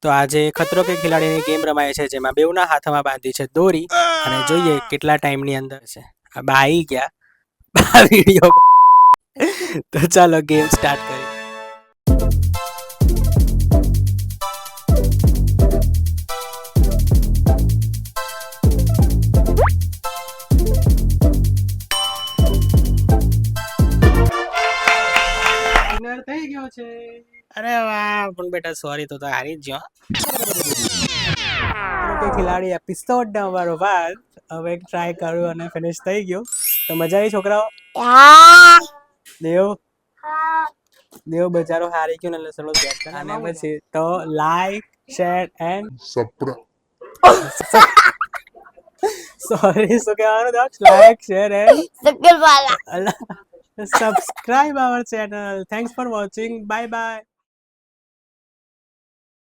તો આજે ખતરો કે ખિલાડીની ગેમ રમાય છે જેમાં બેઉના હાથમાં બાંધી છે દોરી અને જોઈએ કેટલા ટાઈમની અંદર છે. આ બા આવી ગયા બા વિડીયો તો ચાલો ગેમ સ્ટાર્ટ કરીએ. વિનર થઈ ગયો છે. અરે વાહ પણ બેટા સોરી તો હારી જ ગયો. કે ખિલાડી એપિસોડ નંબર 1 હવે ટ્રાય કર્યું અને ફિનિશ થઈ ગયું. તો મજા આવી છોકરાઓ? દેવ બચારો હારી ગયો ને ચલો અને પછી તો લાઈક શેર એન્ડ સોરી શું કહેવાનું Daksh? Like share and subscribe our channel. Thanks for watching. Bye bye.